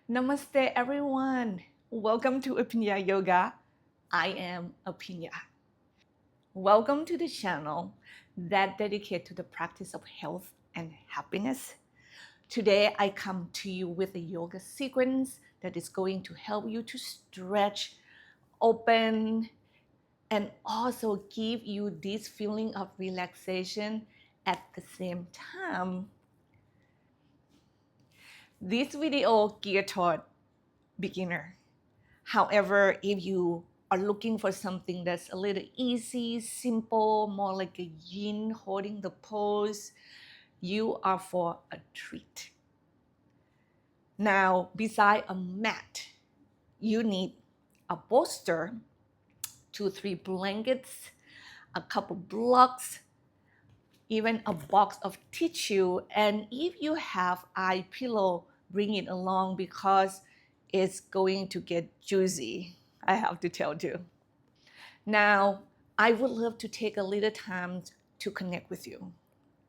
Namaste, everyone. Welcome to Aphinya Yoga. I am Aphinya. Welcome to the channel that dedicates to the practice of health and happiness. Today, I come to you with a yoga sequence that is going to help you to stretch, open, and also give you this feeling of relaxation at the same time. This video geared toward beginner. However, if you are looking for something that's a little easy, simple, more like a yin holding the pose, you are for a treat. Now, beside a mat, you need a bolster, 2, 3 blankets, a couple blocks, even a box of tissue. And if you have eye pillow, bring it along because it's going to get juicy, I have to tell you. Now, I would love to take a little time to connect with you.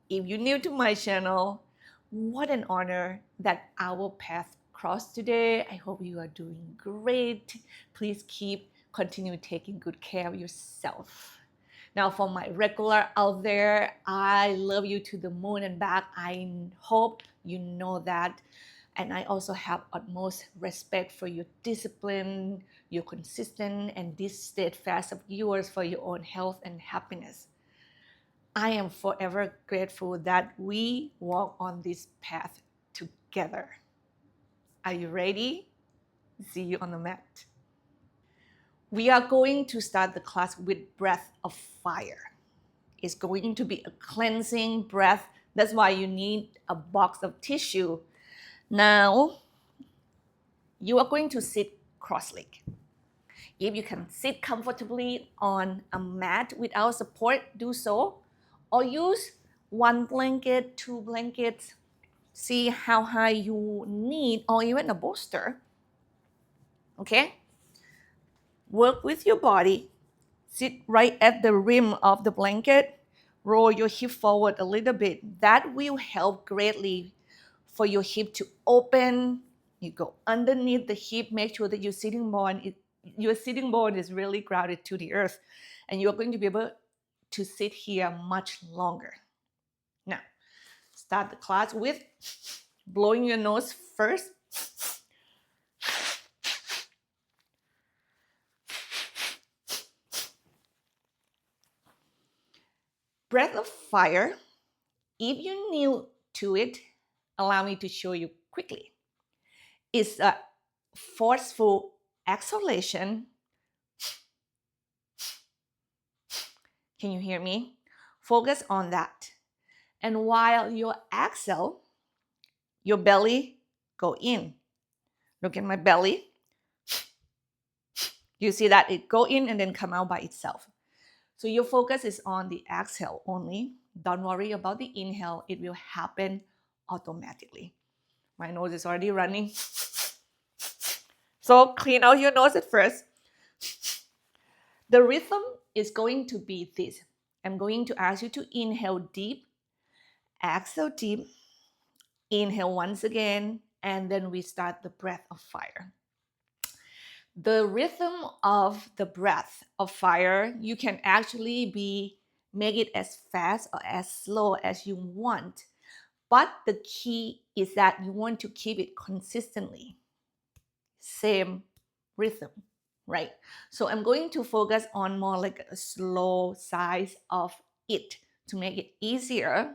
If you're new to my channel, what an honor that our paths crossed today. I hope you are doing great. Please continue taking good care of yourself. Now, for my regular out there, I love you to the moon and back. I hope you know that. And I also have utmost respect for your discipline, your consistent, and this steadfast of yours for your own health and happiness. I am forever grateful that we walk on this path together. Are you ready? See you on the mat. We are going to start the class with breath of fire. It's going to be a cleansing breath. That's why you need a box of tissue. Now, you are going to sit cross-legged. If you can sit comfortably on a mat without support, do so. Or use 1 blanket, 2 blankets. See how high you need, or even a bolster. Okay? Work with your body. Sit right at the rim of the blanket. Roll your hip forward a little bit. That will help greatly for your hip to open. You go underneath the hip. Make sure that your sitting bone is really grounded to the earth, and you're going to be able to sit here much longer. Now, start the class with blowing your nose first. Breath of fire. If you're new to it, allow me to show you quickly. It's a forceful exhalation. Can you hear me? Focus on that. And while you exhale, your belly go in. Look at my belly. You see that it go in and then come out by itself. So your focus is on the exhale only. Don't worry about the inhale. It will happen automatically. My nose is already running. So clean out your nose at first. The rhythm is going to be this. I'm going to ask you to inhale deep, exhale deep, inhale once again, and then we start the breath of fire. The rhythm of the breath of fire, you can actually make it as fast or as slow as you want. But the key is that you want to keep it consistently. Same rhythm, right? So I'm going to focus on more like a slow size of it to make it easier.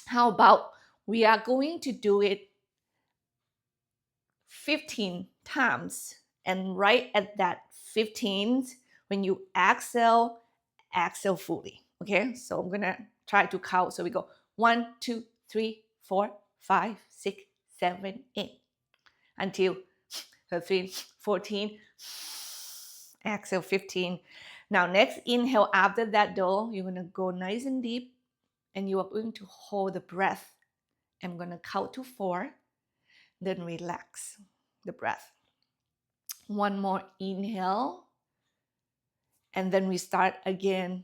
How about we are going to do it 15 times, and right at that 15th, when you exhale fully. Okay, so I'm gonna try to count. So we go 1, 2, 3, 4, 5, 6, 7, 8 until 13, 14, exhale 15. Now next inhale, after that though, you're gonna go nice and deep and you are going to hold the breath. I'm gonna count to 4, then relax the breath. One more inhale, and then we start again.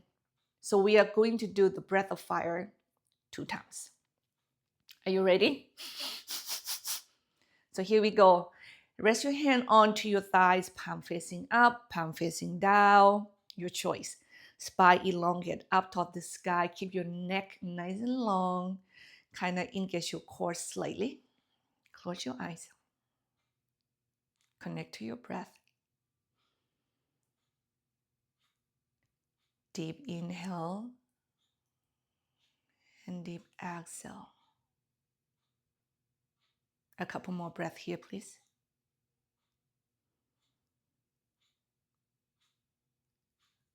So we are going to do the breath of fire 2 times. Are you ready? So here we go. Rest your hand onto your thighs, palm facing up, palm facing down, your choice. Spine elongate up toward the sky. Keep your neck nice and long. Kind of engage your core slightly. Close your eyes. Connect to your breath. Deep inhale and deep exhale. A couple more breaths here, please.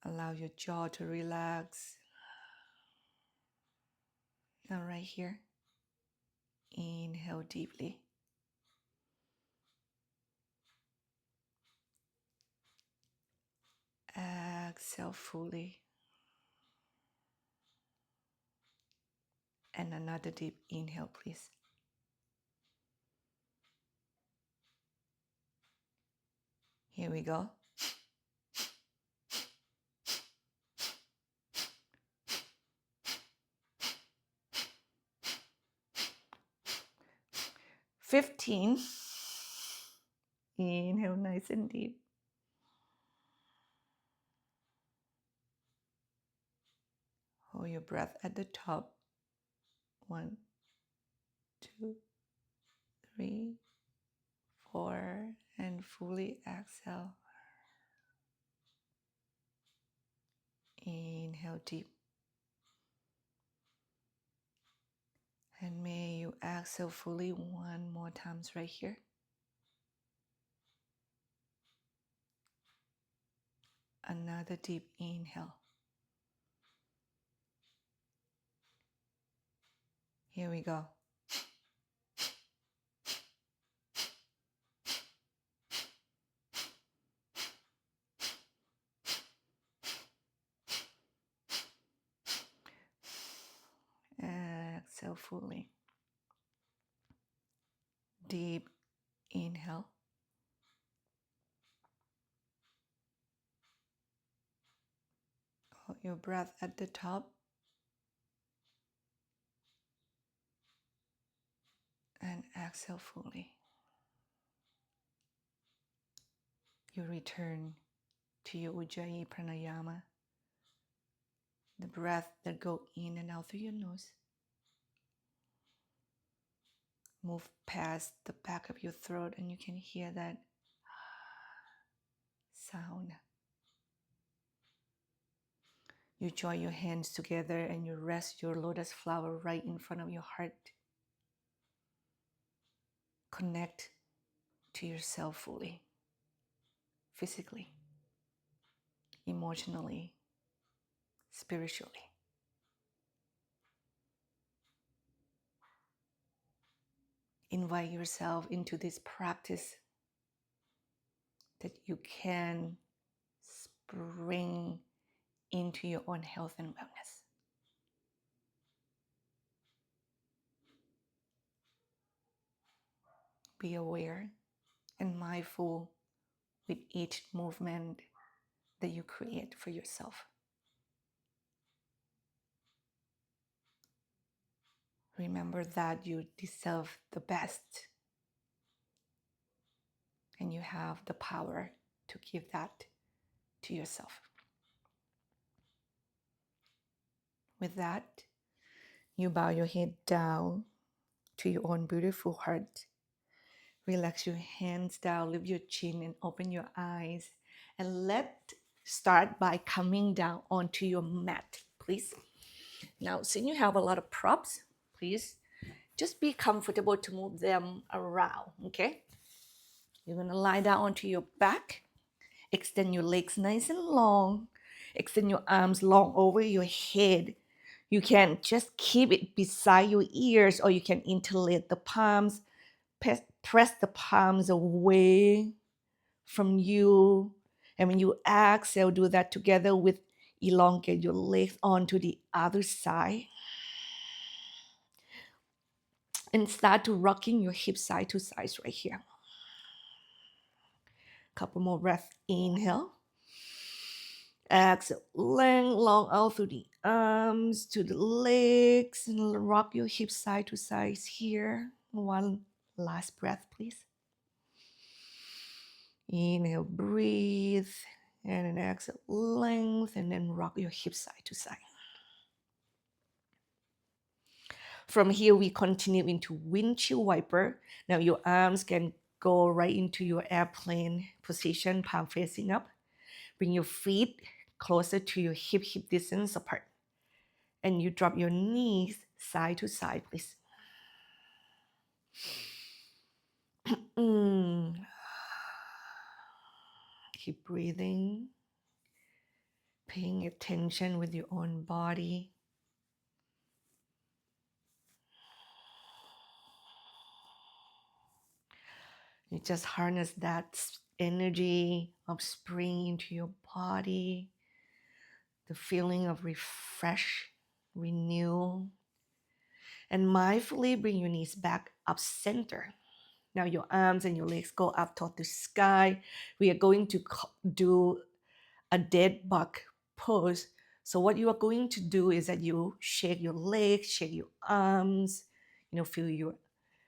Allow your jaw to relax. And right here, inhale deeply. Exhale fully. And another deep inhale, please. Here we go. "15." Inhale nice and deep. Hold your breath at the top. 1, 2, 3, 4, and fully exhale. Inhale deep. And may you exhale fully one more time right here. Another deep inhale. Here we go. Exhale fully. Deep inhale. Hold your breath at the top. And exhale fully. You return to your Ujjayi pranayama, the breath that go in and out through your nose. Move past the back of your throat and you can hear that sound. You join your hands together and you rest your lotus flower right in front of your heart. Connect to yourself fully, physically, emotionally, spiritually. Invite yourself into this practice that you can bring into your own health and wellness. Be aware and mindful with each movement that you create for yourself. Remember that you deserve the best and you have the power to give that to yourself. With that, you bow your head down to your own beautiful heart. Relax your hands down, lift your chin and open your eyes. And let's start by coming down onto your mat, please. Now, since you have a lot of props, please just be comfortable to move them around, okay? You're gonna lie down onto your back. Extend your legs nice and long. Extend your arms long over your head. You can just keep it beside your ears or you can interlace the palms. Press the palms away from you. And when you exhale, do that together with elongate your legs onto the other side. And start to rocking your hips side to side right here. Couple more breaths. Inhale. Exhale. Length long out through the arms to the legs. And rock your hips side to side here. One last breath, please. Inhale, breathe, and then exhale, length, and then rock your hips side to side. From here, we continue into windshield wiper. Now your arms can go right into your airplane position, palm facing up. Bring your feet closer to your hip distance apart. And you drop your knees side to side, please. Keep breathing, paying attention with your own body. You just harness that energy of spring into your body, the feeling of refresh, renew, and mindfully bring your knees back up center. Now your arms and your legs go up toward the sky. We are going to do a dead bug pose. So what you are going to do is that you shake your legs, shake your arms, feel your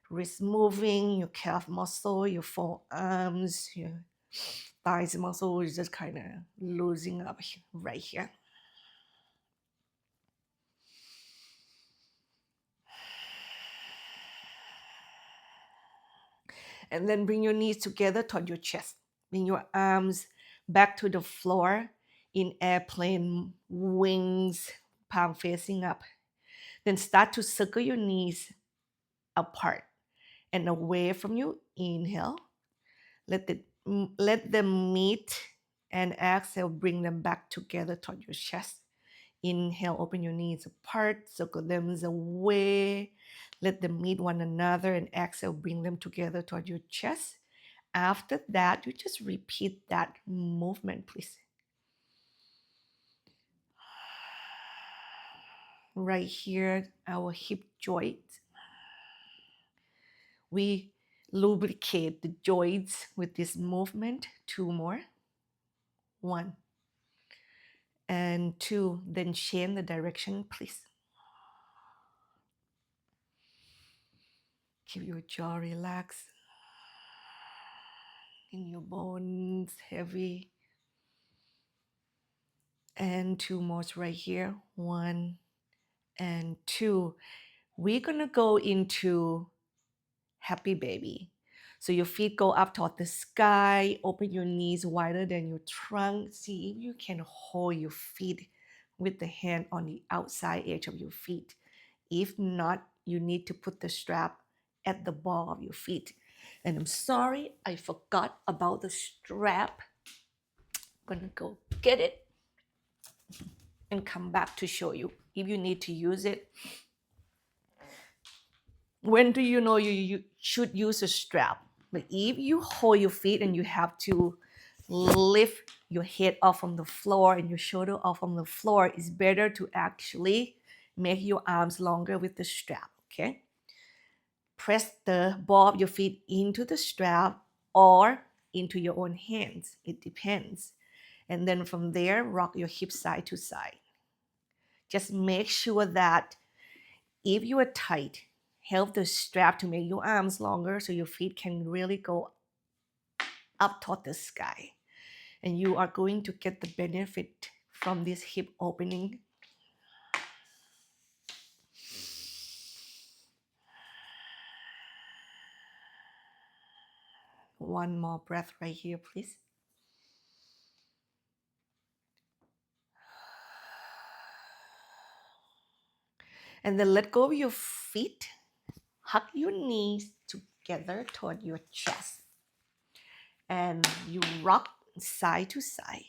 wrist moving, your calf muscle, your forearms, your thighs muscle is just kind of losing up right here. And then bring your knees together toward your chest. Bring your arms back to the floor in airplane wings, palm facing up. Then start to circle your knees apart and away from you. Inhale. Let them meet, and exhale, bring them back together toward your chest. Inhale, open your knees apart, circle them away. Let them meet one another, and exhale, bring them together toward your chest. After that, you just repeat that movement, please. Right here, our hip joint. We lubricate the joints with this movement. 2 more. 1 and 2. Then change the direction, please. Keep your jaw relaxed. In your bones heavy. And 2 more right here. 1 and 2. We're gonna go into happy baby. So your feet go up toward the sky. Open your knees wider than your trunk. See if you can hold your feet with the hand on the outside edge of your feet. If not, you need to put the strap at the ball of your feet. And I'm sorry, I forgot about the strap. I'm gonna go get it and come back to show you if you need to use it. When do you know you should use a strap? But if you hold your feet and you have to lift your head off from the floor and your shoulder off from the floor, it's better to actually make your arms longer with the strap, okay? Press the ball of your feet into the strap or into your own hands. It depends. And then from there, rock your hips side to side. Just make sure that if you are tight, help the strap to make your arms longer so your feet can really go up toward the sky. And you are going to get the benefit from this hip opening. One more breath right here, please. And then let go of your feet. Hug your knees together toward your chest. And you rock side to side.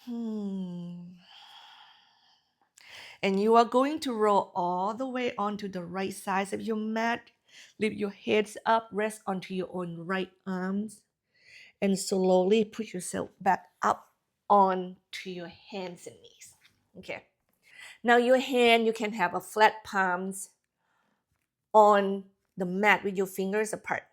And you are going to roll all the way onto the right side of your mat. Lift your heads up, rest onto your own right arms. And slowly put yourself back up onto your hands and knees. Okay. Now your hand, you can have a flat palms on the mat with your fingers apart.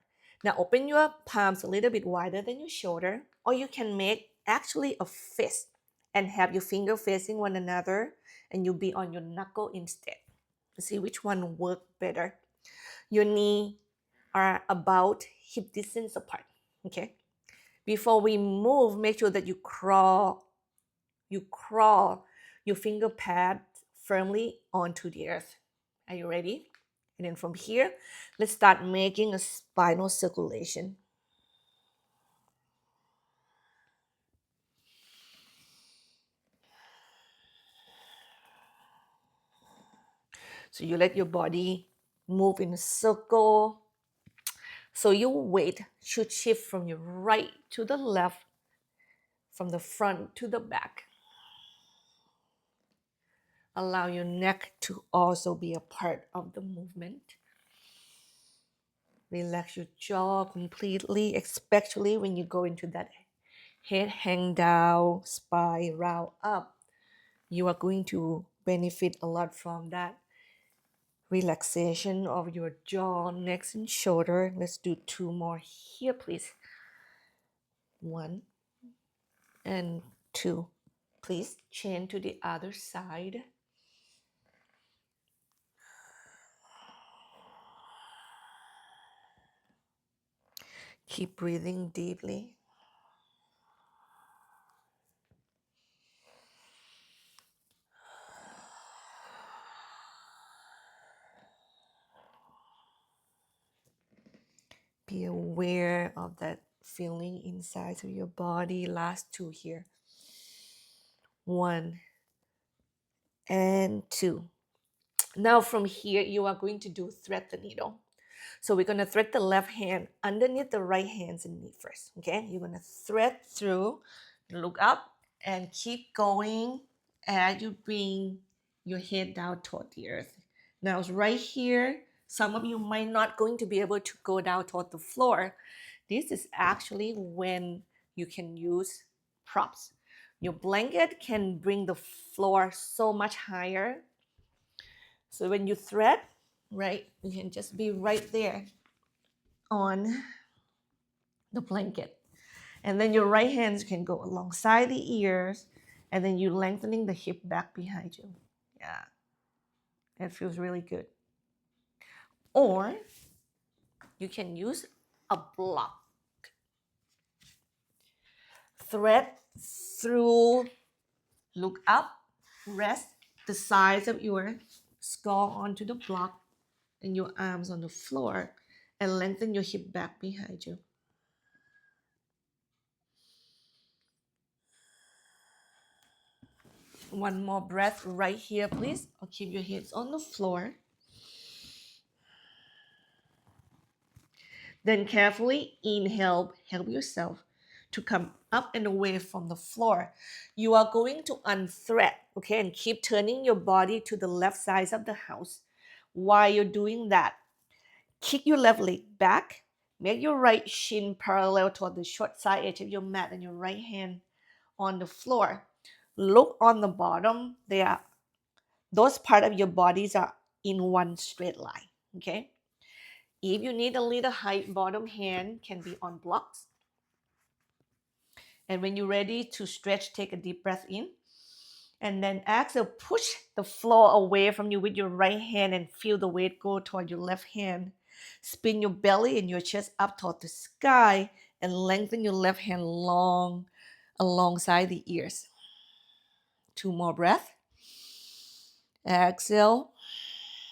Now open your palms a little bit wider than your shoulder, or you can make actually a fist and have your finger facing one another and you'll be on your knuckle instead. See which one works better. Your knee are about hip distance apart. Okay. Before we move, make sure that you crawl your finger pad firmly onto the earth. Are you ready? And then from here, let's start making a spinal circulation. So you let your body move in a circle. So your weight should shift from your right to the left, from the front to the back. Allow your neck to also be a part of the movement. Relax your jaw completely, especially when you go into that head hang down, spiral up. You are going to benefit a lot from that relaxation of your jaw, neck, and shoulder. Let's do 2 more here, please. 1 and 2. Please chain to the other side. Keep breathing deeply. Be aware of that feeling inside of your body. Last 2 here. 1 and 2. Now from here, you are going to do thread the needle. So we're going to thread the left hand underneath the right hand's knee first. Okay, you're going to thread through, look up, and keep going as you bring your head down toward the earth. Now right here, some of you might not going to be able to go down toward the floor. This is actually when you can use props. Your blanket can bring the floor so much higher. So when you thread, right, you can just be right there on the blanket. And then your right hands can go alongside the ears, and then you lengthening the hip back behind you. Yeah, it feels really good. Or you can use a block. Thread through, look up, rest the sides of your skull onto the block and your arms on the floor, and lengthen your hip back behind you. One more breath right here, please. Or keep your hands on the floor. Then carefully inhale, help yourself to come up and away from the floor. You are going to unthread, okay, and keep turning your body to the left side of the house. While you're doing that, kick your left leg back, make your right shin parallel toward the short side edge of your mat and your right hand on the floor. Look on the bottom. Those part of your bodies are in one straight line, okay? If you need a little height, bottom hand can be on blocks. And when you're ready to stretch, take a deep breath in. And then exhale, push the floor away from you with your right hand and feel the weight go toward your left hand. Spin your belly and your chest up toward the sky and lengthen your left hand long alongside the ears. 2 more breaths. Exhale.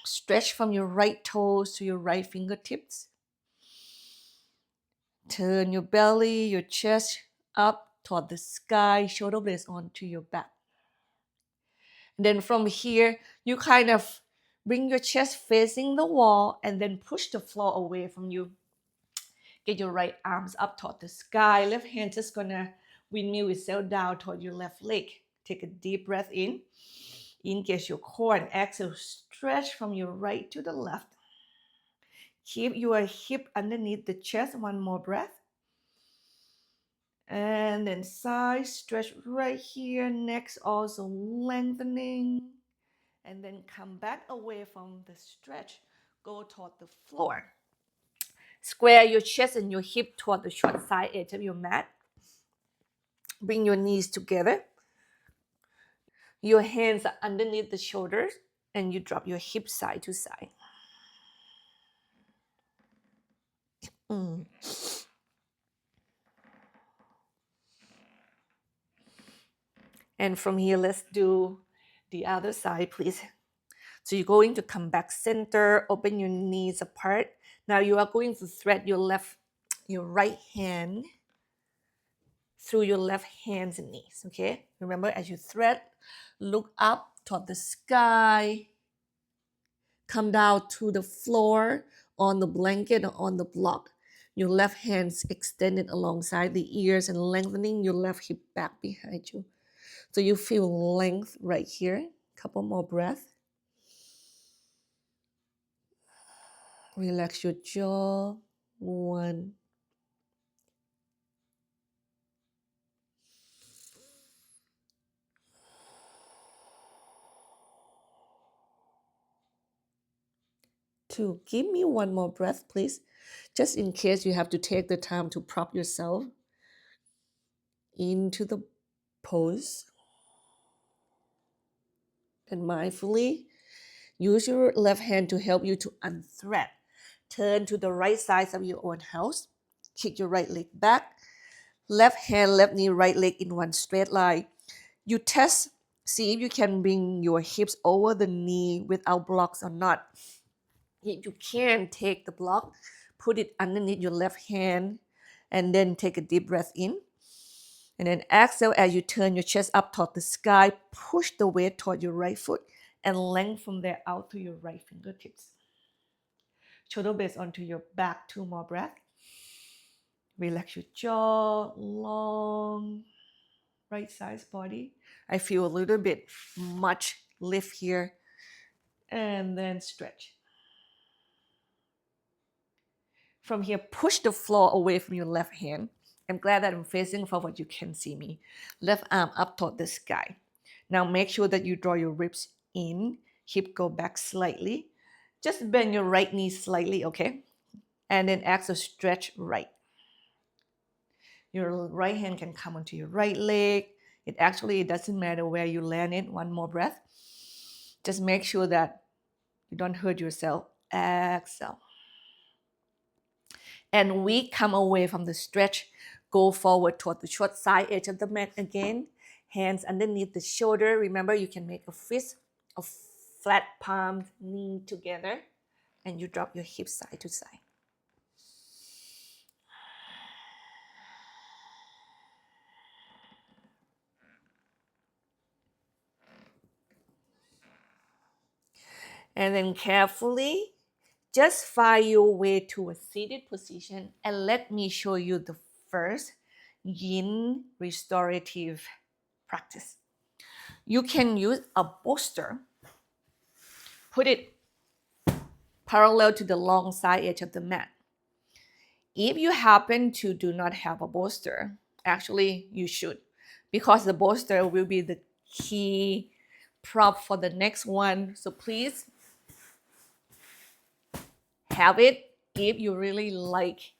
Stretch from your right toes to your right fingertips. Turn your belly, your chest up toward the sky, shoulder blades onto your back. And then from here, you kind of bring your chest facing the wall and then push the floor away from you. Get your right arms up toward the sky. Left hand just gonna windmill itself down toward your left leg. Take a deep breath in. Engage your core and exhale. Stretch from your right to the left. Keep your hip underneath the chest. 1 more breath. And then side stretch right here. Neck also lengthening. And then come back away from the stretch. Go toward the floor. Square your chest and your hip toward the short side edge of your mat. Bring your knees together. Your hands are underneath the shoulders and you drop your hips side to side. Mm. And from here, let's do the other side, please. So you're going to come back center, open your knees apart. Now you are going to thread your right hand through your left hands and knees, okay? Remember, as you thread, look up toward the sky, come down to the floor, on the blanket or on the block. Your left hand's extended alongside the ears and lengthening your left hip back behind you. So you feel length right here. Couple more breaths. Relax your jaw. 1, 2. Give me one more breath, please. Just in case you have to take the time to prop yourself into the pose. And mindfully, use your left hand to help you to unthread. Turn to the right side of your own house. Kick your right leg back. Left hand, left knee, right leg in one straight line. You test, see if you can bring your hips over the knee without blocks or not. If you can, take the block, put it underneath your left hand, and then take a deep breath in. And then exhale as you turn your chest up toward the sky. Push the weight toward your right foot and length from there out to your right fingertips. Shoulder base onto your back. 2 more breaths. Relax your jaw, long right side body. I feel a little bit much lift here. And then stretch. From here, push the floor away from your left hand. I'm glad that I'm facing forward. You can see me. Left arm up toward the sky. Now make sure that you draw your ribs in. Hip go back slightly. Just bend your right knee slightly, okay? And then exhale, stretch right. Your right hand can come onto your right leg. It doesn't matter where you land it. 1 more breath. Just make sure that you don't hurt yourself. Exhale. And we come away from the stretch. Go forward toward the short side edge of the mat again. Hands underneath the shoulder. Remember, you can make a fist of flat palm, knee together. And you drop your hips side to side. And then carefully, just find your way to a seated position. And let me show you the first Yin restorative practice. You can use a bolster. Put it parallel to the long side edge of the mat. If you happen to do not have a bolster, actually you should, because the bolster will be the key prop for the next one. So please have it if you really like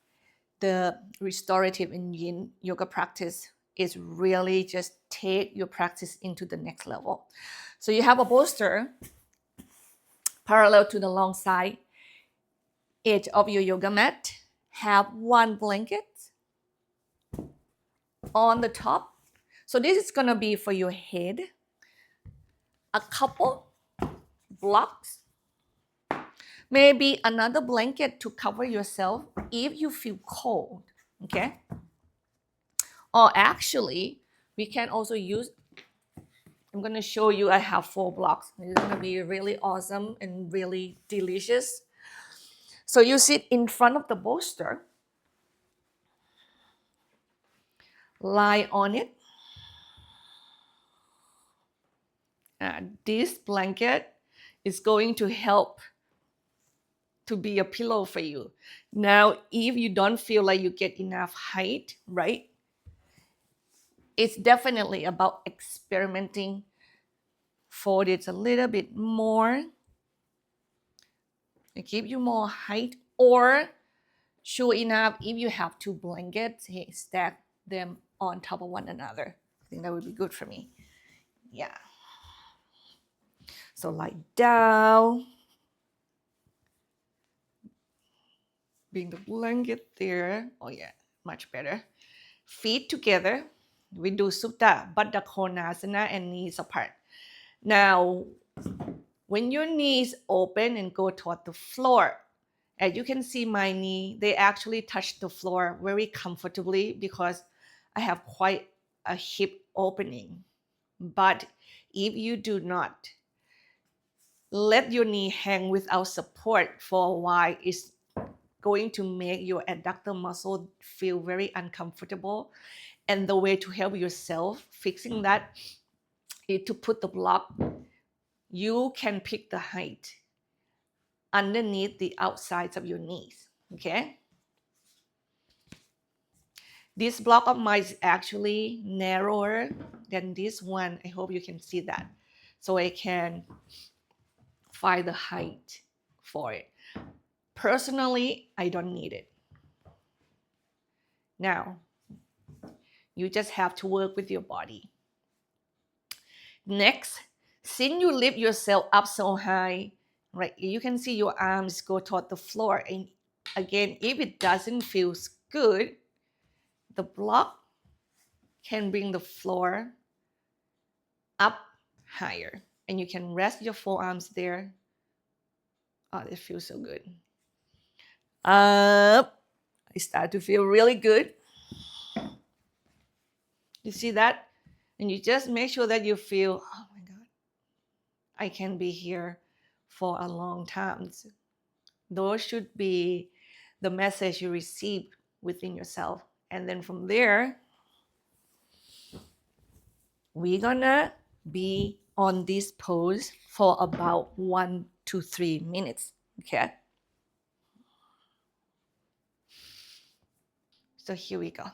the restorative and yin yoga practice. Is really just take your practice into the next level. So you have a bolster parallel to the long side edge of your yoga mat. Have 1 blanket on the top. So this is gonna be for your head. A couple blocks. Maybe another blanket to cover yourself if you feel cold, okay? Or actually, we can also use, I'm gonna show you, I have 4 blocks. It's gonna be really awesome and really delicious. So you sit in front of the bolster, lie on it. This blanket is going to help to be a pillow for you. Now, if you don't feel like you get enough height, right? It's definitely about experimenting. Fold it a little bit more to give you more height, or sure enough, if you have 2 blankets, hey, stack them on top of one another. I think that would be good for me. Yeah. So lie down. Bring the blanket there. Oh yeah, much better. Feet together. We do Supta, Baddha Konasana, and knees apart. Now, when your knees open and go toward the floor, as you can see my knee, they actually touch the floor very comfortably because I have quite a hip opening. But if you do not let your knee hang without support for a while, it's going to make your adductor muscle feel very uncomfortable. And the way to help yourself fixing that is to put the block. You can pick the height underneath the outsides of your knees. Okay. This block of mine is actually narrower than this one. I hope you can see that. So I can find the height for it. Personally, I don't need it. Now, you just have to work with your body. Next, since you lift yourself up so high, right, you can see your arms go toward the floor. And again, if it doesn't feel good, the block can bring the floor up higher. And you can rest your forearms there. Oh, it feels so good. Up. I start to feel really good. You see that? And you just make sure that you feel, oh my God, I can be here for a long time. Those should be the message you receive within yourself. And then from there, we're gonna be on this pose for about 1 to 3 minutes. Okay. So here we go.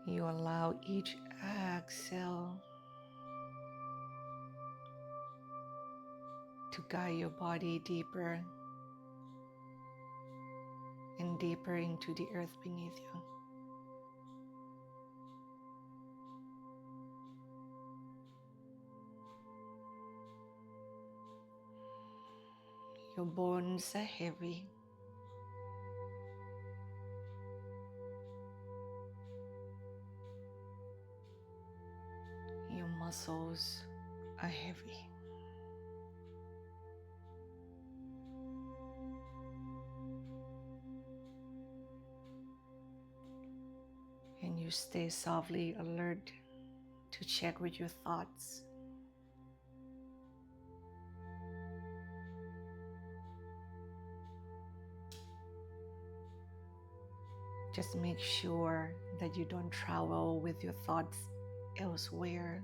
You allow each exhale to guide your body deeper and deeper into the earth beneath you. Your bones are heavy. Your muscles are heavy. And you stay softly alert to check with your thoughts. Just make sure that you don't travel with your thoughts elsewhere.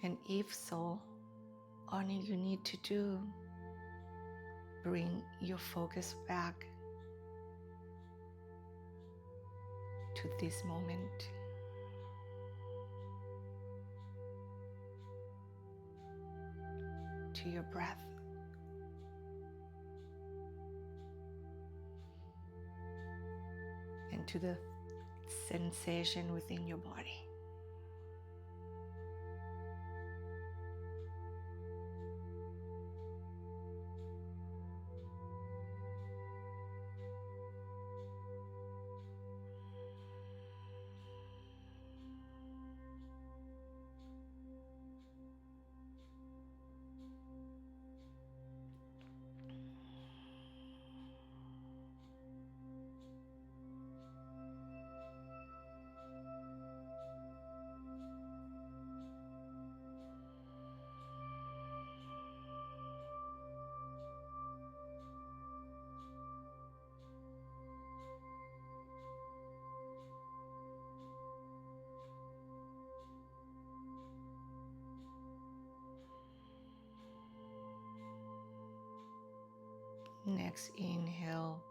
And if so, all you need to do, bring your focus back to this moment. To your breath. And to the sensation within your body. Next inhale,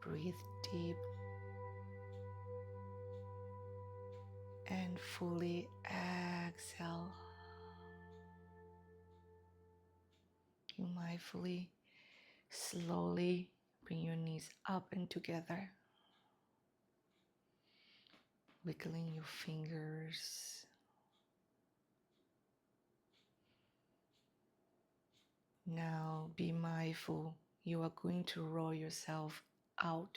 breathe deep. And fully exhale. You mindfully, slowly bring your knees up and together, wiggling your fingers. Now be mindful, you are going to roll yourself out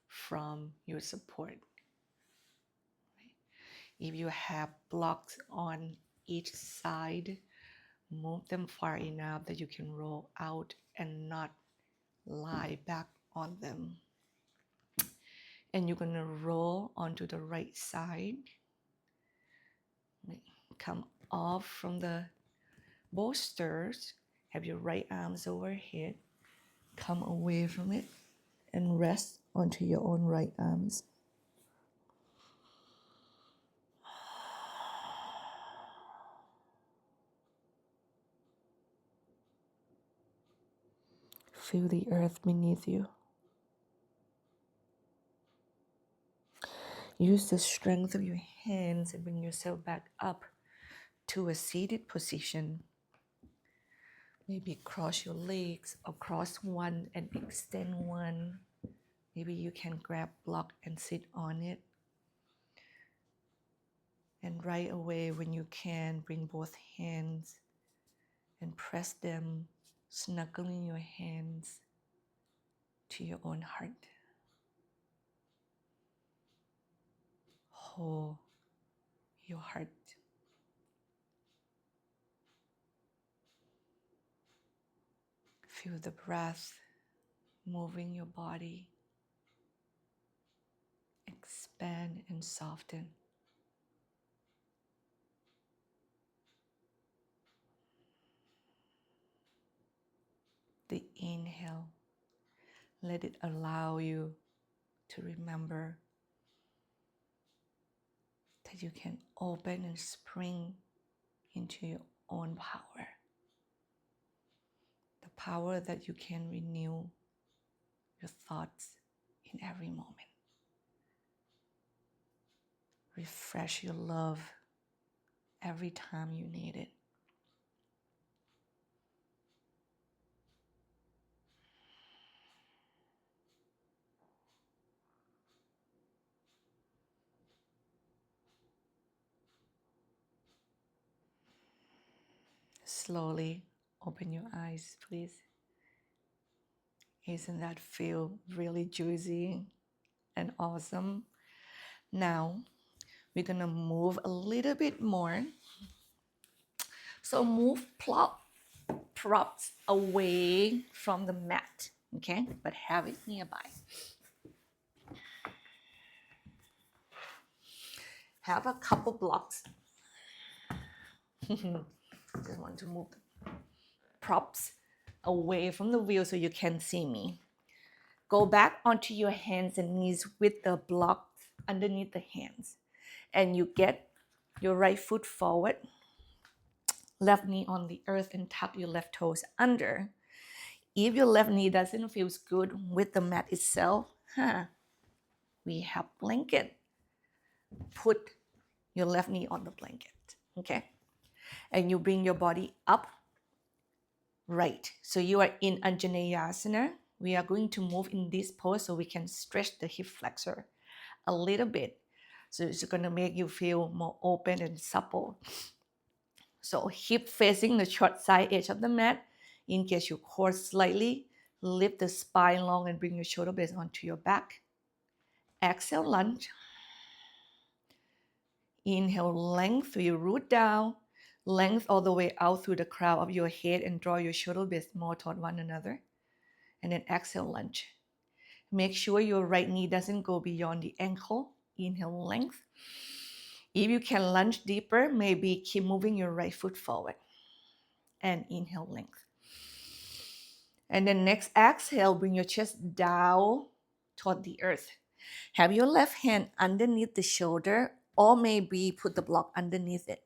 from your support. If you have blocks on each side, move them far enough that you can roll out and not lie back on them. And you're going to roll onto the right side. Come off from the bolsters. Have your right arms overhead. Come away from it and rest onto your own right arms. Feel the earth beneath you. Use the strength of your hands and bring yourself back up to a seated position. Maybe cross your legs or cross one and extend one. Maybe you can grab block and sit on it. And right away, when you can, bring both hands and press them, snuggling your hands to your own heart. Hold your heart. Feel the breath moving your body. Expand and soften. The inhale, let it allow you to remember that you can open and spring into your own power. The power that you can renew your thoughts in every moment. Refresh your love every time you need it. Slowly open your eyes, please. Isn't that feel really juicy and awesome? Now, we're gonna move a little bit more. So move props away from the mat, okay? But have it nearby. Have a couple blocks. Just want to move the props away from the wheel so you can see me. Go back onto your hands and knees with the block underneath the hands. And you get your right foot forward, left knee on the earth, and tuck your left toes under. If your left knee doesn't feel good with the mat itself, we have blanket. Put your left knee on the blanket, okay? And you bring your body up, right. So you are in Anjaneyasana. We are going to move in this pose so we can stretch the hip flexor a little bit. So it's going to make you feel more open and supple. So hip facing the short side edge of the mat. Engage your core slightly. Lift the spine long and bring your shoulder blades onto your back. Exhale, lunge. Inhale, length through your root down. Length all the way out through the crown of your head and draw your shoulder blades more toward one another. And then exhale, lunge. Make sure your right knee doesn't go beyond the ankle. Inhale, length. If you can lunge deeper, maybe keep moving your right foot forward. And inhale, length. And then next exhale, bring your chest down toward the earth. Have your left hand underneath the shoulder or maybe put the block underneath it.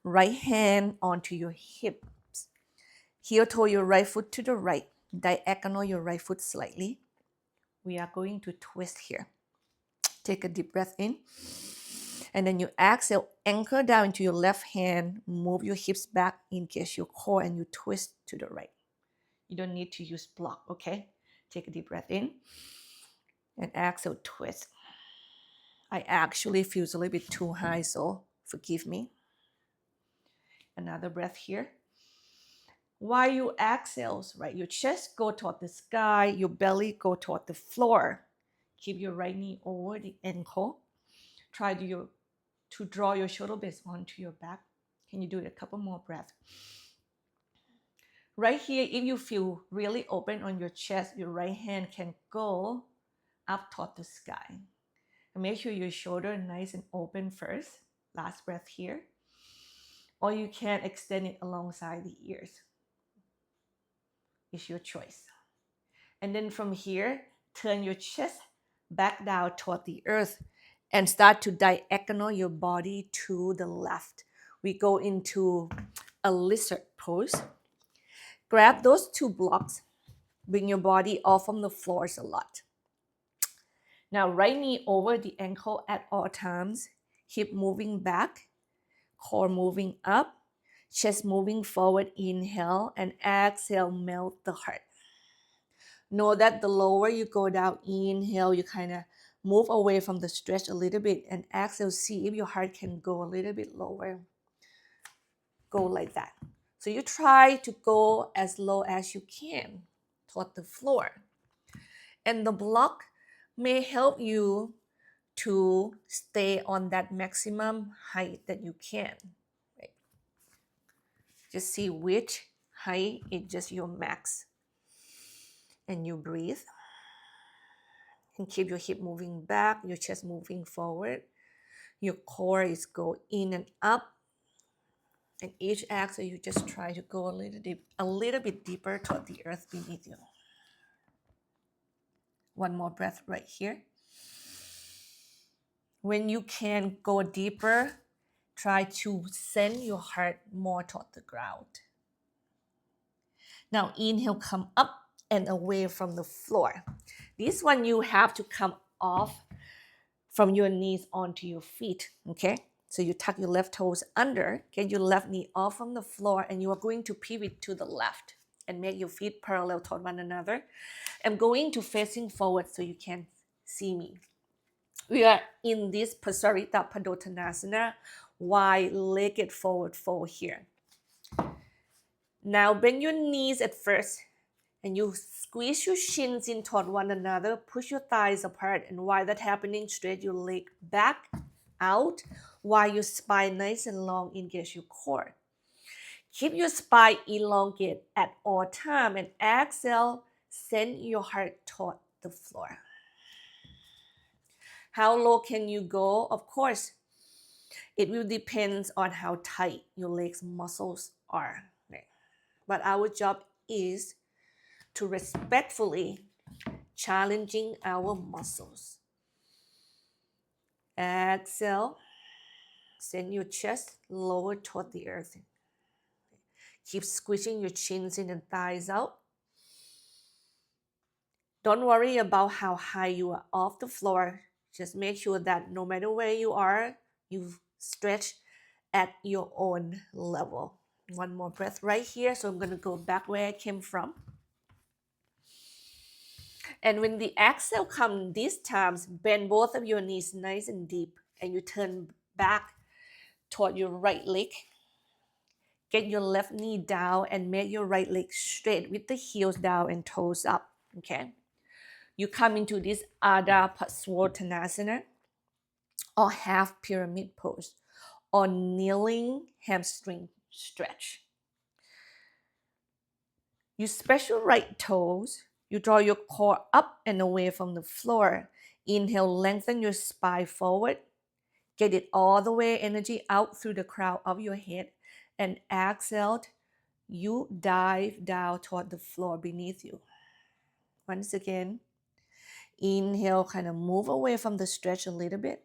Right hand onto your hips. Heel toe your right foot to the right. Diagonal your right foot slightly. We are going to twist here. Take a deep breath in. And then you exhale, anchor down into your left hand, move your hips back, engage your core, and you twist to the right. You don't need to use block, okay? Take a deep breath in and exhale, twist. I actually feel a little bit too high, so forgive me. Another breath here. While you exhale, right, your chest go toward the sky, your belly go toward the floor. Keep your right knee over the ankle. Try to draw your shoulder blades onto your back. Can you do it a couple more breaths? Right here, if you feel really open on your chest, your right hand can go up toward the sky. And make sure your shoulder nice and open first. Last breath here. Or you can extend it alongside the ears. It's your choice. And then from here, turn your chest back down toward the earth and start to diagonal your body to the left. We go into a lizard pose. Grab those two blocks. Bring your body off from the floors a lot. Now, right knee over the ankle at all times. Hip moving back. Core moving up. Chest moving forward. Inhale and exhale, melt the heart. Know that the lower you go down, inhale, you kind of move away from the stretch a little bit, and exhale, see if your heart can go a little bit lower. Go like that. So you try to go as low as you can toward the floor. And the block may help you to stay on that maximum height that you can. Right? Just see which height is just your max. And you breathe. And keep your hip moving back, your chest moving forward. Your core is go in and up. And each exhale, you just try to go a little bit deeper toward the earth beneath you. One more breath right here. When you can go deeper, try to send your heart more toward the ground. Now inhale, come up and away from the floor. This one you have to come off from your knees onto your feet, okay? So you tuck your left toes under, get your left knee off from the floor, and you are going to pivot to the left and make your feet parallel toward one another. I'm going to facing forward so you can see me. We are in this Pasarita Padottanasana, wide-legged forward fold here. Now bend your knees at first, and you squeeze your shins in toward one another, push your thighs apart, and while that's happening, straight your leg back, out, while your spine nice and long, engage your core. Keep your spine elongated at all time, and exhale, send your heart toward the floor. How low can you go? Of course, it will depend on how tight your legs muscles are. Right? But our job is to respectfully challenging our muscles. Exhale, send your chest lower toward the earth. Keep squishing your chins in and thighs out. Don't worry about how high you are off the floor. Just make sure that no matter where you are, you stretch at your own level. One more breath right here. So I'm going to go back where I came from. And when the exhale comes this time, bend both of your knees nice and deep, and you turn back toward your right leg. Get your left knee down and make your right leg straight with the heels down and toes up, okay? You come into this Ardha Paswottanasana or half pyramid pose or kneeling hamstring stretch. You spread your right toes. You draw your core up and away from the floor. Inhale, lengthen your spine forward. Get it all the way, energy out through the crown of your head. And exhale, you dive down toward the floor beneath you. Once again, inhale, kind of move away from the stretch a little bit.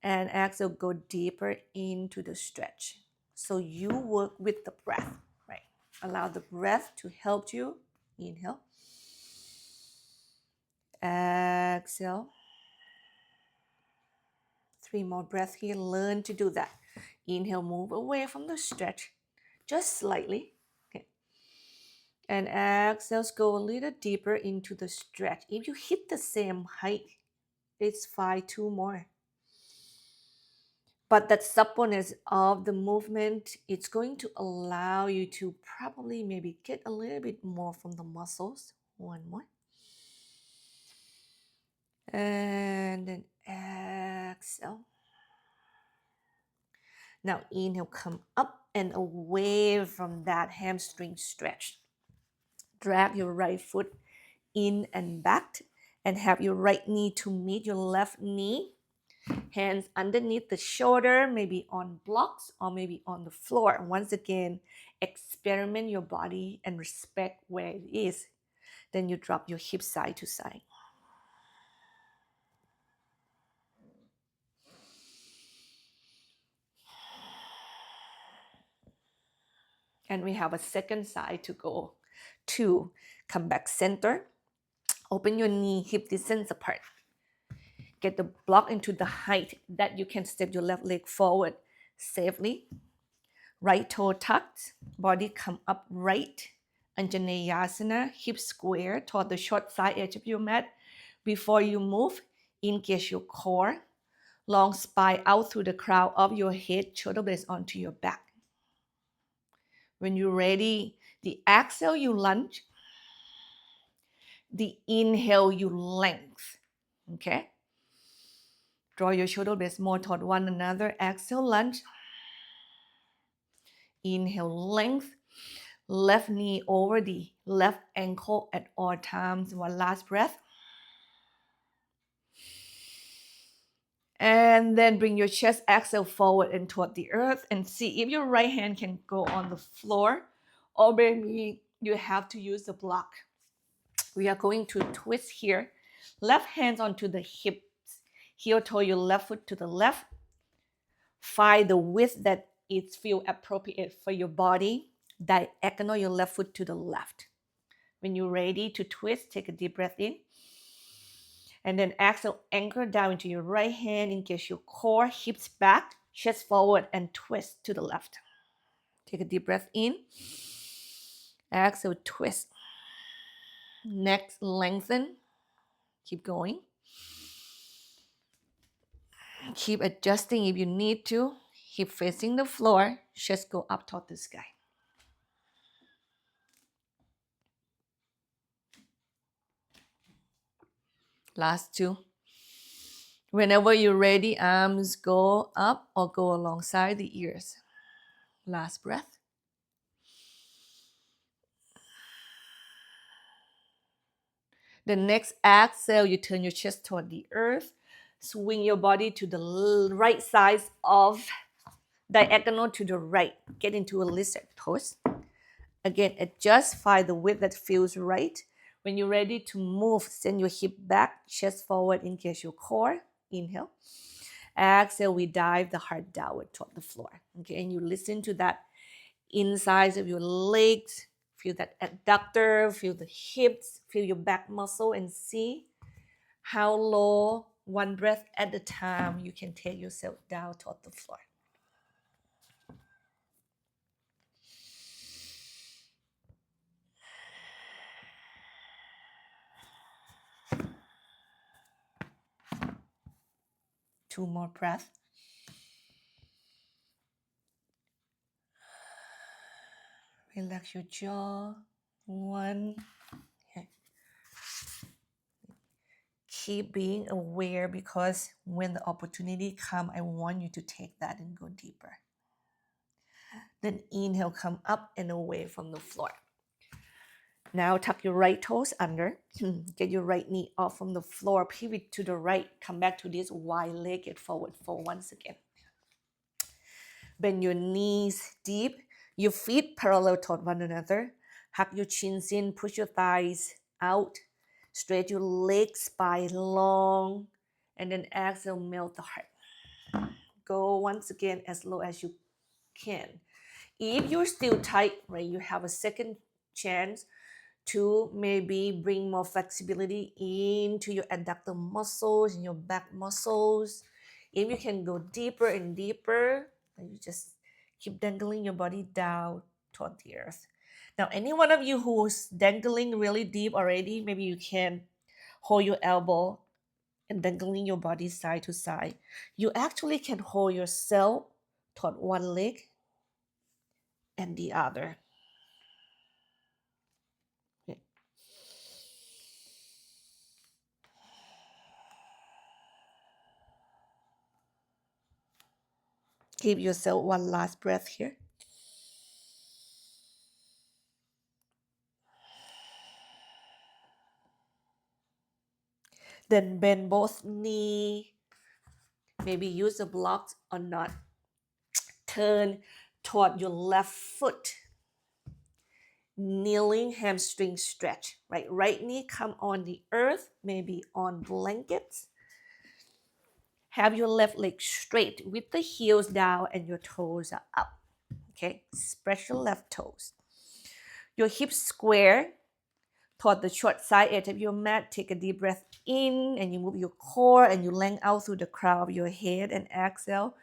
And exhale, go deeper into the stretch. So you work with the breath, right? Allow the breath to help you. Inhale. Exhale. 3 more breaths here. Learn to do that. Inhale, move away from the stretch, just slightly. Okay. And exhale, go a little deeper into the stretch. If you hit the same height, it's fine, 2 more. But that suppleness of the movement, it's going to allow you to probably maybe get a little bit more from the muscles. 1 more. And then exhale. Now inhale, come up and away from that hamstring stretch. Drag your right foot in and back and have your right knee to meet your left knee. Hands underneath the shoulder, maybe on blocks or maybe on the floor. Once again, experiment your body and respect where it is. Then you drop your hips side to side. And we have a second side to go to. Come back center. Open your knee, hip distance apart. Get the block into the height that you can step your left leg forward safely. Right toe tucked, body come up right. Anjaneyasana, hip square toward the short side edge of your mat. Before you move, engage your core. Long spine out through the crown of your head, shoulder blades onto your back. When you're ready, the exhale, you lunge. The inhale, you length. Okay? Draw your shoulder blades more toward one another. Exhale, lunge. Inhale, length. Left knee over the left ankle at all times. One last breath. And then bring your chest exhale forward and toward the earth and see if your right hand can go on the floor or maybe you have to use the block. We are going to twist here. Left hands onto the hips. Heel toe your left foot to the left. Find the width that it feels appropriate for your body. Diagonal your left foot to the left. When you're ready to twist, take a deep breath in. And then exhale, anchor down into your right hand, engage your core, hips back, chest forward, and twist to the left. Take a deep breath in. Exhale, twist. Neck lengthen. Keep going. Keep adjusting if you need to. Hip facing the floor, chest go up toward the sky. Last 2. Whenever you're ready, arms go up or go alongside the ears. Last breath. The next exhale, you turn your chest toward the earth. Swing your body to the right side of diagonal to the right. Get into a lizard pose. Again, adjust, find the width that feels right. When you're ready to move, send your hip back, chest forward, engage your core. Inhale. Exhale, we dive the heart downward toward the floor. Okay, and you listen to that insides of your legs. Feel that adductor, feel the hips, feel your back muscle, and see how low, one breath at a time, you can take yourself down toward the floor. Two more breaths. Relax your jaw. 1. Okay. Keep being aware because when the opportunity comes, I want you to take that and go deeper. Then inhale, come up and away from the floor. Now tuck your right toes under. Get your right knee off from the floor. Pivot to the right. Come back to this wide-legged forward fold once again. Bend your knees deep. Your feet parallel toward one another. Hug your chins in. Push your thighs out. Stretch your legs, spine long. And then exhale, melt the heart. Go once again as low as you can. If you're still tight, right, you have a second chance to maybe bring more flexibility into your adductor muscles and your back muscles. If you can go deeper and deeper, then you just keep dangling your body down toward the earth. Now, any one of you who's dangling really deep already, maybe you can hold your elbow and dangling your body side to side. You actually can hold yourself toward one leg and the other. Okay. Give yourself one last breath here. Then bend both knee. Maybe use a block or not. Turn toward your left foot. Kneeling hamstring stretch. Right knee come on the earth, maybe on blankets. Have your left leg straight with the heels down and your toes are up. Okay, spread your left toes. Your hips square toward the short side edge of your mat. Take a deep breath in and you move your core and you lengthen out through the crown of your head and exhale.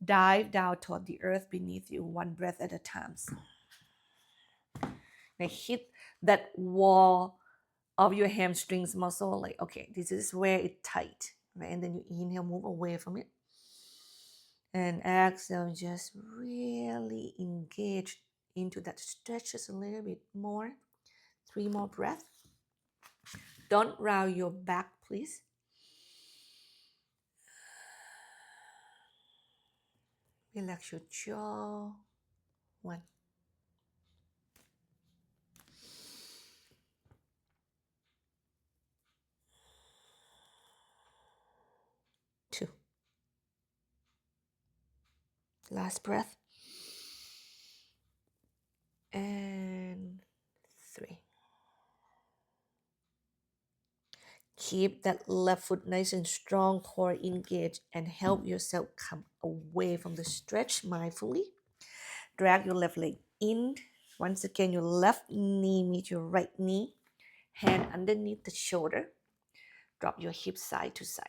Dive down toward the earth beneath you, one breath at a time. Now hit that wall of your hamstrings muscle. Like, okay, this is where it's tight, right? And then you inhale, move away from it. And exhale, just really engage into that stretch just a little bit more. 3 more breaths. Don't round your back, please. Relax your jaw. 1, 2. Last breath. And 3. Keep that left foot nice and strong, core engaged, and help yourself come away from the stretch mindfully. Drag your left leg in. Once again, your left knee meets your right knee. Hand underneath the shoulder. Drop your hips side to side.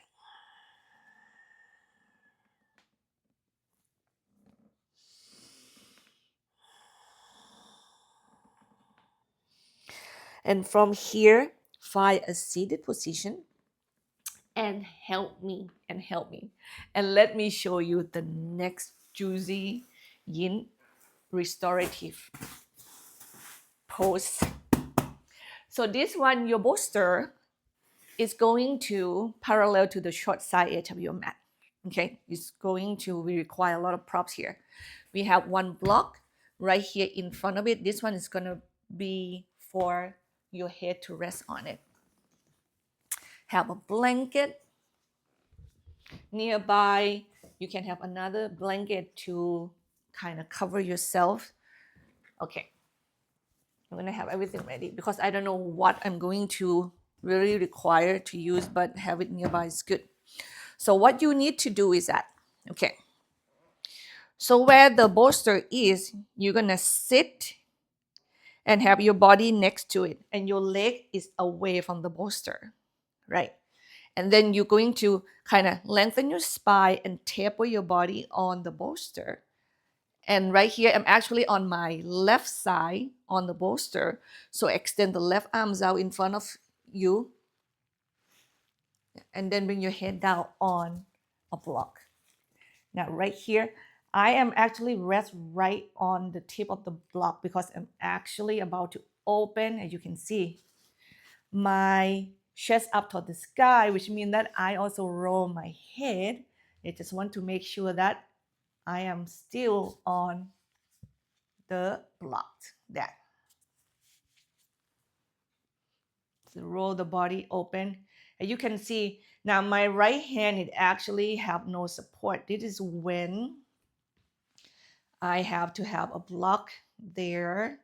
And from here, find a seated position and help me. And let me show you the next juicy yin restorative pose. So this one, your bolster is going to parallel to the short side edge of your mat. Okay, we require a lot of props here. We have one block right here in front of it. This one is going to be for your head to rest on it. Have a blanket nearby. You can have another blanket to kind of cover yourself. Okay, I'm going to have everything ready because I don't know what I'm going to really require to use, but have it nearby is good. So what you need to do is that, okay, so where the bolster is, you're going to sit and have your body next to it and your leg is away from the bolster, right? And then you're going to kind of lengthen your spine and taper your body on the bolster. And right here, I'm actually on my left side on the bolster. So extend the left arms out in front of you. And then bring your head down on a block. Now, right here, I am actually rest right on the tip of the block because I'm actually about to open, as you can see, my chest up toward the sky, which means that I also roll my head. I just want to make sure that I am still on the block. That. So roll the body open. And you can see now my right hand, it actually have no support. This is when I have to have a block there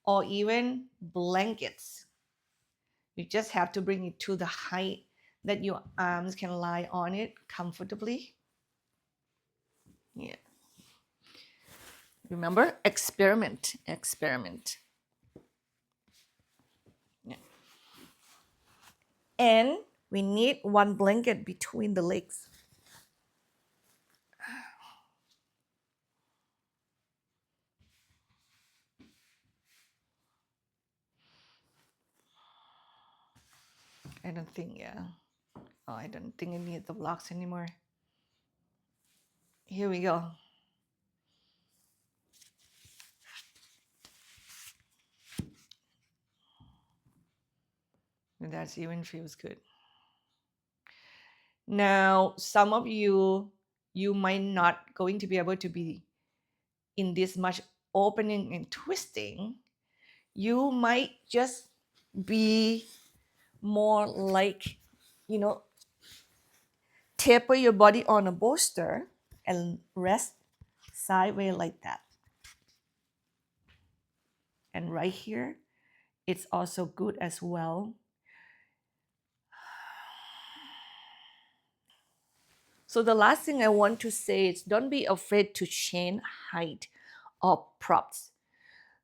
or even blankets. You just have to bring it to the height that your arms can lie on it comfortably. Yeah. Remember, experiment. Yeah. And we need one blanket between the legs. I don't think, yeah. Oh, I don't think I need the blocks anymore. Here we go. And that even feels good. Now, some of you might not going to be able to be in this much opening and twisting. You might just be more like, taper your body on a bolster and rest sideways like that. And right here, it's also good as well. So the last thing I want to say is don't be afraid to change height of props.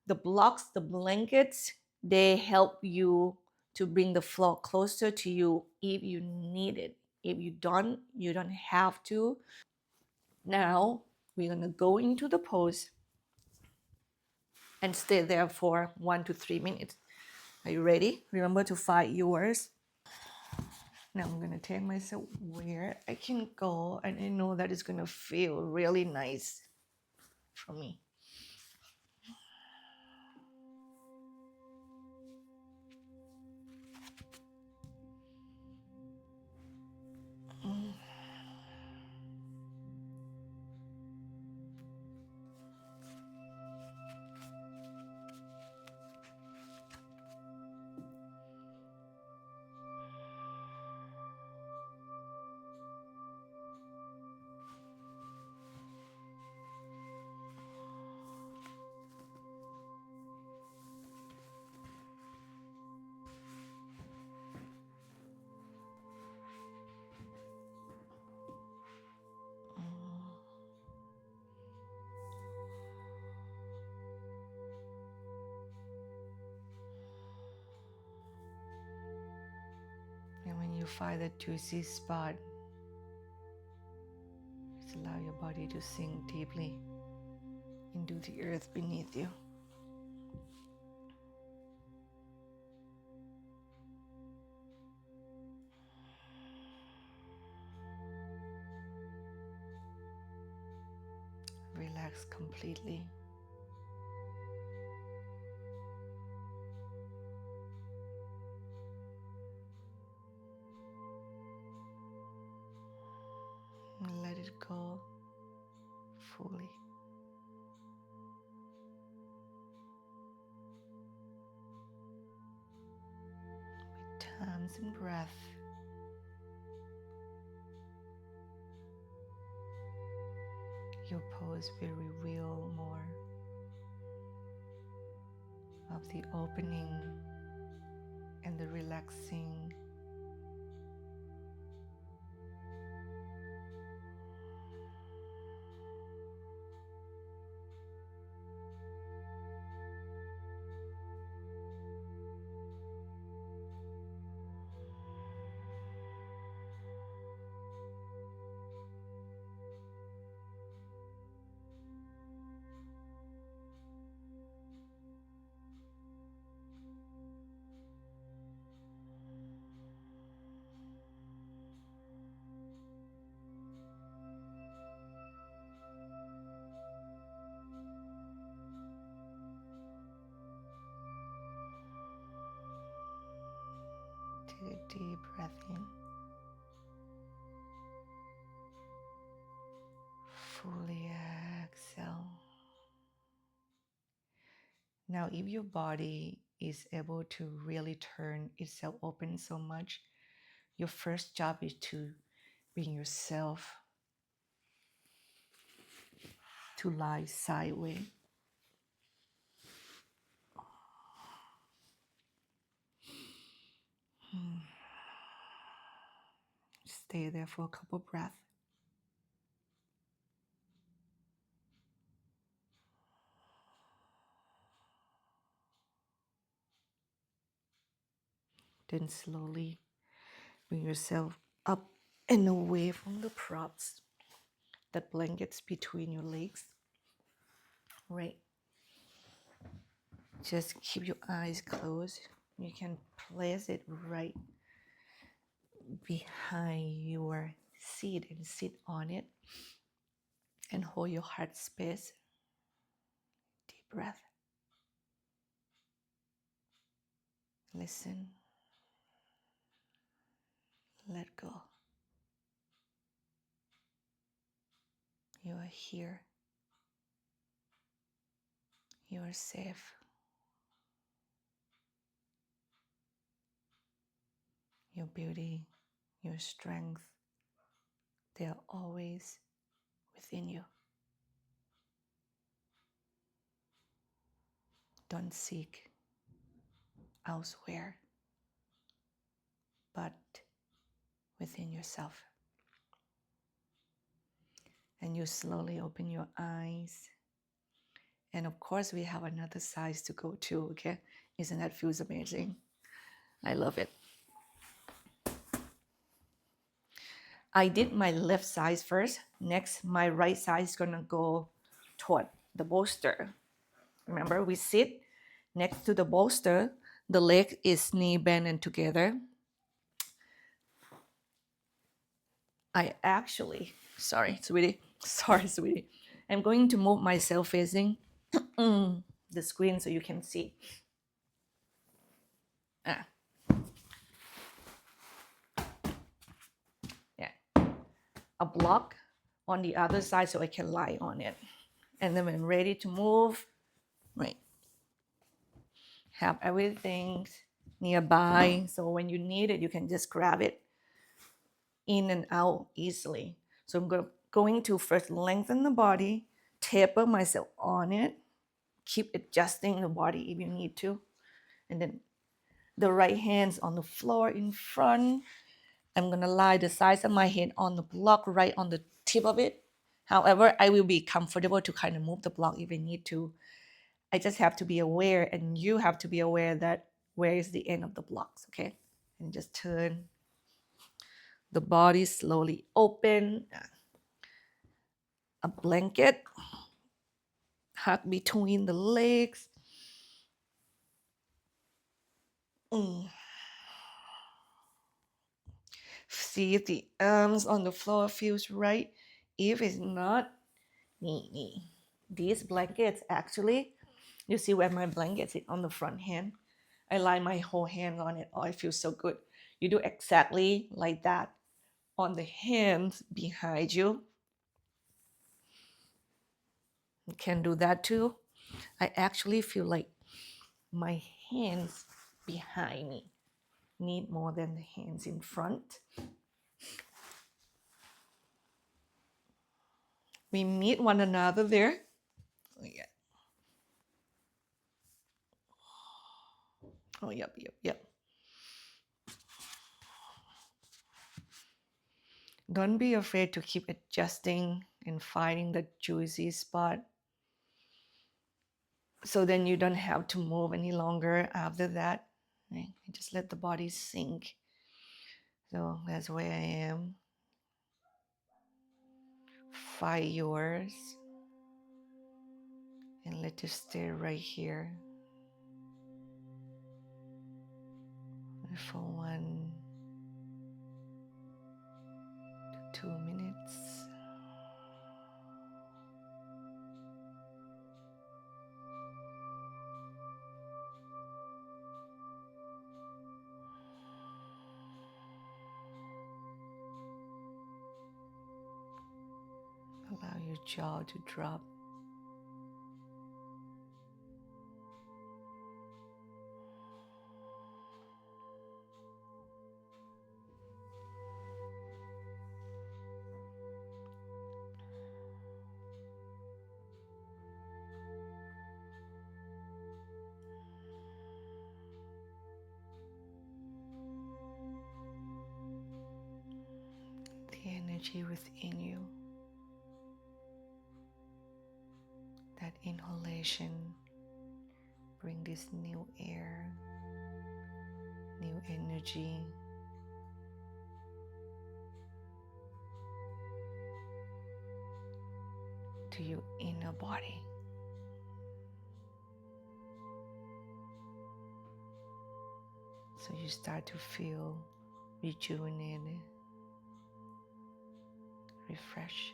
The blocks, the blankets, they help you to bring the floor closer to you if you need it. If you don't have to. Now we're gonna go into the pose and stay there for 1 to 3 minutes. Are you ready? Remember to find yours. Now I'm gonna take myself where I can go, and I know that it's gonna feel really nice for me. And when you find that juicy spot, just allow your body to sink deeply into the earth beneath you. Relax completely. And let it go fully. With times and breath, your pose will reveal more of the opening and the relaxing. Take a deep breath in. Fully exhale. Now, if your body is able to really turn itself open so much, your first job is to bring yourself to lie sideways. Stay there for a couple breaths. Then slowly bring yourself up and away from the props, that blankets between your legs. Right. Just keep your eyes closed. You can place it right behind your seat and sit on it and hold your heart space. Deep breath. Listen. Let go. You are here. You are safe. Your beauty, your strength, they are always within you. Don't seek elsewhere, but within yourself. And you slowly open your eyes. And of course, we have another size to go to, okay? Isn't that feels amazing? I love it. I did my left side first. Next, my right side is gonna go toward the bolster. Remember, we sit next to the bolster. The leg is knee bent and together. Sorry, sweetie. I'm going to move myself facing the screen so you can see. Yeah. A block on the other side so I can lie on it. And then when I'm ready to move, right, have everything nearby. So when you need it, you can just grab it in and out easily. So I'm going to first lengthen the body, taper myself on it, keep adjusting the body if you need to. And then the right hand's on the floor in front. I'm gonna lie the sides of my head on the block, right on the tip of it. However, I will be comfortable to kind of move the block if I need to. I just have to be aware, and you have to be aware that where is the end of the blocks, okay? And just turn the body slowly open. A blanket, hug between the legs. See if the arms on the floor feels right. If it's not, knee. These blankets actually, you see where my blanket is on the front hand. I lie my whole hand on it. Oh, it feels so good. You do exactly like that on the hands behind you. You can do that too. I actually feel like my hands behind me need more than the hands in front. We meet one another there. Oh, yeah. Oh, yep. Don't be afraid to keep adjusting and finding the juicy spot. So then you don't have to move any longer after that. Right? Just let the body sink. So that's where I am. Find yours. And let it stay right here for 1 to 2 minutes. Allow your jaw to drop. The energy within you. That inhalation, bring this new air, new energy to your inner body. So you start to feel rejuvenate, refresh.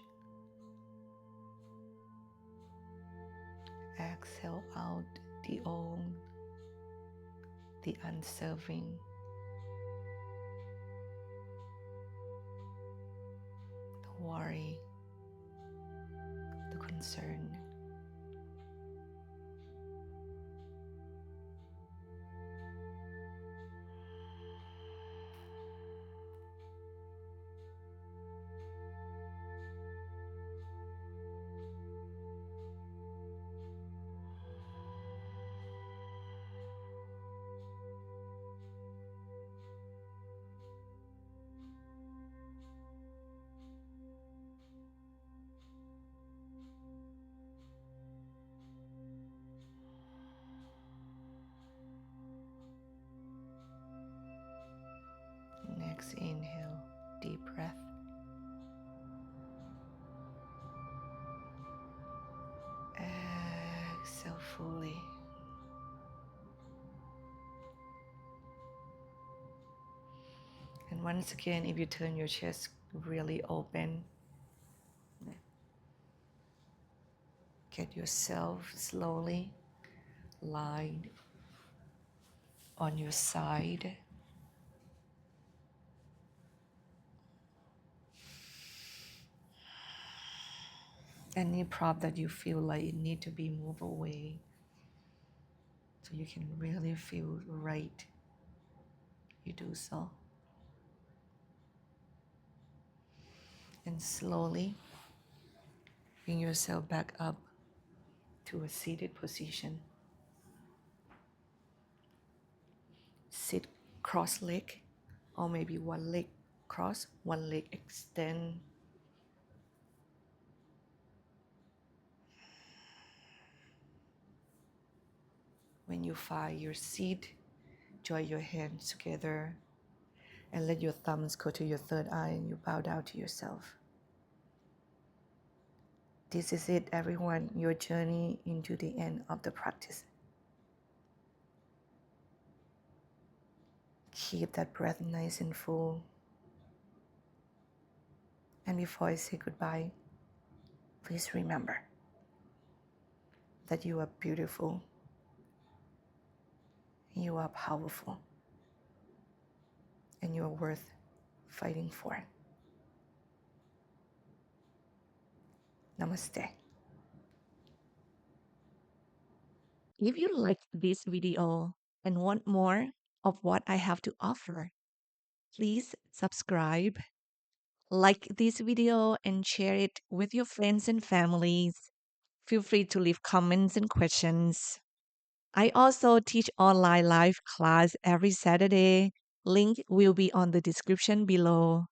Exhale out the old, the unserving, the worry, the concern. Next inhale, deep breath. Exhale fully. And once again, if you turn your chest really open, get yourself slowly lying on your side. Any prop that you feel like it need to be moved away so you can really feel right, you do so. And slowly bring yourself back up to a seated position. Sit cross-leg, or maybe one leg cross, one leg extend. When you find your seat, join your hands together and let your thumbs go to your third eye and you bow down to yourself. This is it, everyone, your journey into the end of the practice. Keep that breath nice and full. And before I say goodbye, please remember that you are beautiful, you are powerful, and you are worth fighting for. Namaste. If you liked this video and want more of what I have to offer, please subscribe, like this video, and share it with your friends and families. Feel free to leave comments and questions. I also teach online live class every Saturday. Link will be on the description below.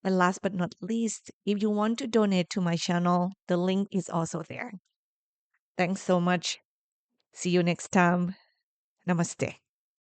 And last but not least, if you want to donate to my channel, the link is also there. Thanks so much. See you next time. Namaste.